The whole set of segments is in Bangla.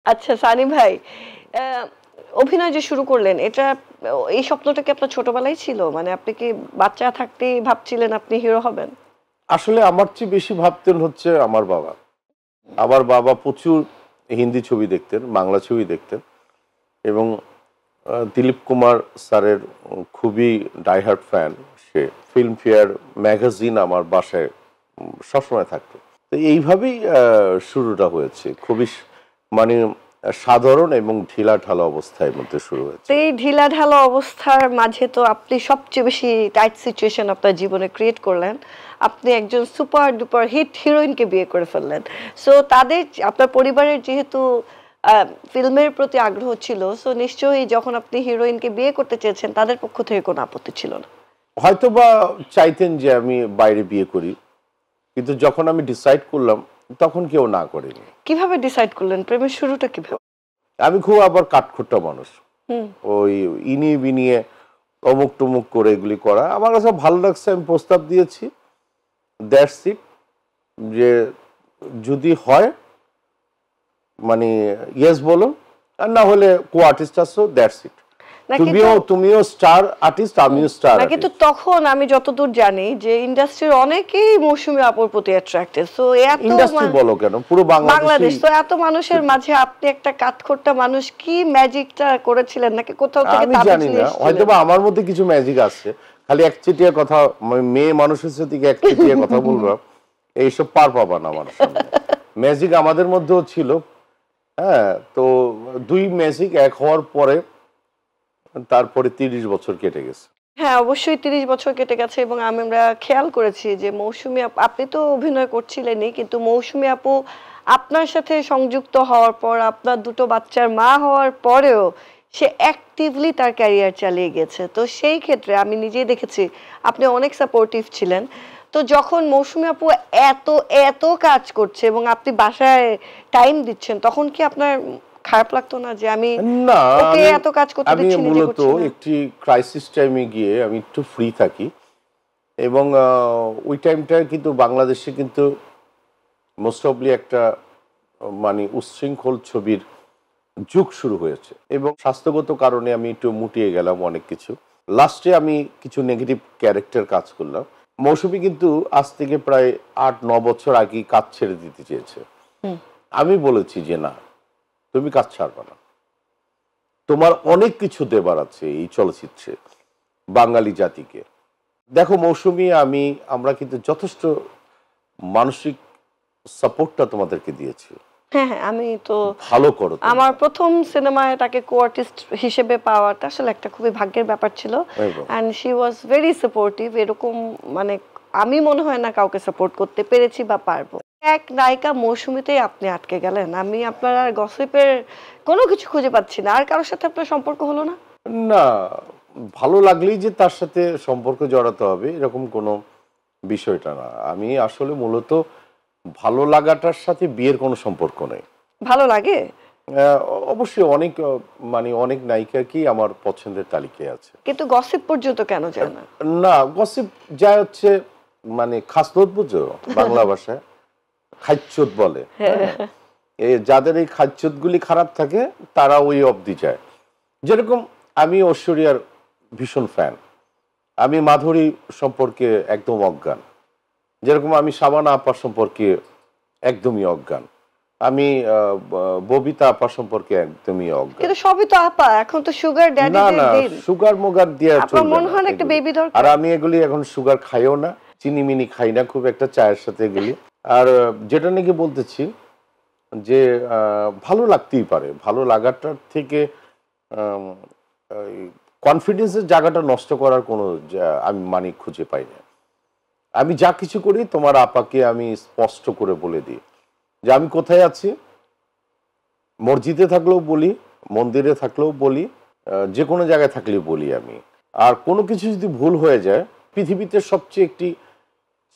আচ্ছা সানি ভাই, আহ, অভিনয় যে শুরু করলেন এটা, এই স্বপ্নটা কি আপনার ছোটবেলায় ছিল? মানে আপনি কি বাচ্চা থাকতেই ভাবছিলেন আপনি হিরো হবেন? আসলে আমার চেয়ে বেশি ভাবতেন হচ্ছে আমার বাবা। আমার বাবা প্রচুর হিন্দি ছবি দেখতেন, বাংলা ছবি দেখতেন এবং দিলীপ কুমার স্যারের খুবই ডাইহার্ট ফ্যান সে। ফিল্মফেয়ার ম্যাগাজিন আমার বাসায় সবসময় থাকতো। তো এইভাবেই শুরুটা হয়েছে। খুবই মানে সাধারণ এবং ঢিলাঢালা অবস্থার মধ্যে শুরু হয়েছে। তো এই ঢিলাঢালা অবস্থার মাঝে তো আপনি সবচেয়ে বেশি টাইট সিচুয়েশন আপনার জীবনে ক্রিয়েট করলেন। আপনি একজন সুপার ডুপার হিট হিরোইনকে বিয়ে করে ফেললেন। সো তাদের, আপনার পরিবারের যেহেতু ফিল্মের প্রতি আগ্রহ ছিল, সো নিশ্চয়ই যখন আপনি হিরোইনকে বিয়ে করতে চেয়েছেন তাদের পক্ষ থেকে কোনো আপত্তি ছিল না। হয়তোবা চাইতেন যে আমি বাইরে বিয়ে করি, কিন্তু যখন আমি ডিসাইড করলাম তখন কেউ না করেনি। কিভাবে ডিসাইড করলেন? প্রেমের শুরুটা কিভাবে? আমি খুব আবার কাঠখোট্টা মানুষ। ওই ইনিয়ে বিনিয়ে অমুক টুমুক করে এগুলি করা আমার কাছে ভালো লাগছে, আমি প্রস্তাব দিয়েছি। That's it. যে যদি হয় মানে ইয়েস বলো, আর না হলে কো আর্টিস্ট আসো, দ্যাটস ইট। তুমিও স্টার আর্টিস্ট, আমিও স্টার আর্টিস্ট। কিন্তু তখন আমি যতদূর জানি যে ইন্ডাস্ট্রির অনেকেই মৌসুমী আপুর প্রতি অ্যাট্রাক্টেড। সো এত ইন্ডাস্ট্রি বলো কেন, পুরো বাংলাদেশ তো এত মানুষের মাঝে আপনি একটা কাঠখোট্টা মানুষ, কি ম্যাজিকটা করেছিলেন? নাকি কোথাও থেকে আমি জানি না, হয়তোবা আমার মধ্যে কিছু ম্যাজিক আছে। খালি একচেটিয়া কথা, মেয়ে মানুষের সাথে একচেটিয়া কথা বলবো, এইসব পার পাবা না আমার সামনে। ম্যাজিক আমাদের মধ্যেও ছিল। হ্যাঁ, তো দুই ম্যাজিক এক হওয়ার পরে তারপরে 30 বছর কেটে গেছে। হ্যাঁ, অবশ্যই 30 বছর কেটে গেছে এবং আমরা খেয়াল করেছি যে মৌসুমী আপনি তো অভিনয় করছিলেনই, কিন্তু মৌসুমী আপু আপনার সাথে সংযুক্ত হওয়ার পর, আপনার দুটো বাচ্চার মা হওয়ার পরেও সে অ্যাক্টিভলি তার ক্যারিয়ার চালিয়ে গেছে। তো সেই ক্ষেত্রে আমি নিজেই দেখেছি আপনি অনেক সাপোর্টিভ ছিলেন। তো যখন মৌসুমী আপু এত এত কাজ করছে এবং আপনি বাসায় টাইম দিচ্ছেন, তখন কি আপনার খারাপ লাগতো না যে আমি না, ওকে এত কাজ করতে আমি দিচ্ছি, নিজে মূলত করছি না? একটি ক্রাইসিস টাইমে গিয়ে আমি একটু ফ্রি থাকি এবং ওই টাইমটা কিন্তু বাংলাদেশে কিন্তু মোস্ট অফলি একটা মানে উচ্ছৃঙ্খল ছবির যুগ শুরু হয়েছে এবং স্বাস্থ্যগত কারণে আমি একটু মুটিয়ে গেলাম অনেক কিছু। লাস্টে আমি কিছু নেগেটিভ ক্যারেক্টার কাজ করলাম। মৌসুমী কিন্তু আজ থেকে প্রায় 8-9 বছর আগে কাজ ছেড়ে দিতে চেয়েছে। আমি বলেছি যে না, তুমি কাজ ছাড়বা না, তোমার অনেক কিছু দেবার আছে এই চলচ্চিত্রে বাঙালি জাতিকে। দেখো মৌসুমী, আমরা কিন্তু যথেষ্ট মানসিক সাপোর্টটা তোমাদেরকে দিয়েছি। হ্যাঁ, হ্যাঁ, আমি তো ভালো করো। আমার প্রথম সিনেমায় তাকে কো-আর্টিস্ট হিসেবে পাওয়াটা আসলে একটা খুবই ভাগ্যের ব্যাপার ছিল। And she was very supportive. এরকম মানে আমি মনে হয় না কাউকে সাপোর্ট করতে পেরেছি বা পারবো। এক নায়িকা মৌসুমীতেই আপনি আটকে গেলেন। আমি আপনার আর গসিপের কোনো কিছু খুঁজে পাচ্ছি না। আর কারোর সাথে আপনার সম্পর্ক হলো না? না, ভালো লাগলেই যে তার সাথে সম্পর্ক জড়াতে হবে এরকম কোনো বিষয়টা না। আমি আসলে মূলত ভালো লাগাটার সাথে বিয়ের কোনো সম্পর্ক নেই। ভালো লাগে? অবশ্যই অনেক মানে অনেক নায়িকা কি আমার পছন্দের তালিকায় আছে, কিন্তু গসিপ পর্যন্ত কেন যায় না? না গসিপ যা হচ্ছে মানে খাসলত বুঝো বাংলা ভাষায় খাইচ্ছুত বলে। যাদের এই খাইচ্ছুত গুলি খারাপ থাকে তারা ওই অবধি যায়। যেরকম আমি ঐশ্বরিয়ার ভীষণ ফ্যান, আমি মাধুরী সম্পর্কে একদম অজ্ঞান। যেরকম আমি শাবানা আপা সম্পর্কে একদমই অজ্ঞান, আমি ববিতা আপা সম্পর্কে একদমই অজ্ঞান। কিন্তু সবই তো আপা, এখন তো সুগার ড্যাডি না না, দিন। সুগার মুগার দিয়ে আপনার মনে হয় না একটা বেবি দরকার? আর আমি এগুলি এখন সুগার খাইও না, চিনি মিনি খাই না খুব একটা চায়ের সাথে এগুলি। আর যেটা নাকি বলতেছি যে ভালো লাগতেই পারে, ভালো লাগাটার থেকে কনফিডেন্সের জায়গাটা নষ্ট করার কোনো আমি মানে খুঁজে পাই না। আমি যা কিছু করি তোমার আপাকে আমি স্পষ্ট করে বলে দিই যে আমি কোথায় আছি। মসজিদে থাকলেও বলি, মন্দিরে থাকলেও বলি, যে কোনো জায়গায় থাকলেও বলি আমি। আর কোনো কিছু যদি ভুল হয়ে যায়, পৃথিবীতে সবচেয়ে একটি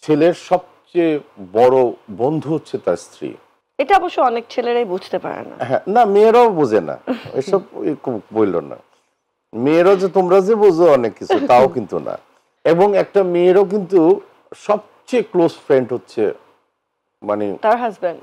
ছেলের সবচেয়ে বড় বন্ধু হচ্ছে তার স্ত্রী। এটা অবশ্য অনেক ছেলেরাই বুঝতে পারে না। হ্যাঁ, না মেয়েরাও বোঝে না, এসব বলল না। মেয়েরাও যে তোমরা যে বোঝো অনেক কিছু তাও কিন্তু না। এবং একটা মেয়েরও কিন্তু সবচেয়ে ক্লোজ ফ্রেন্ড হচ্ছে মানে তার হাজবেন্ড।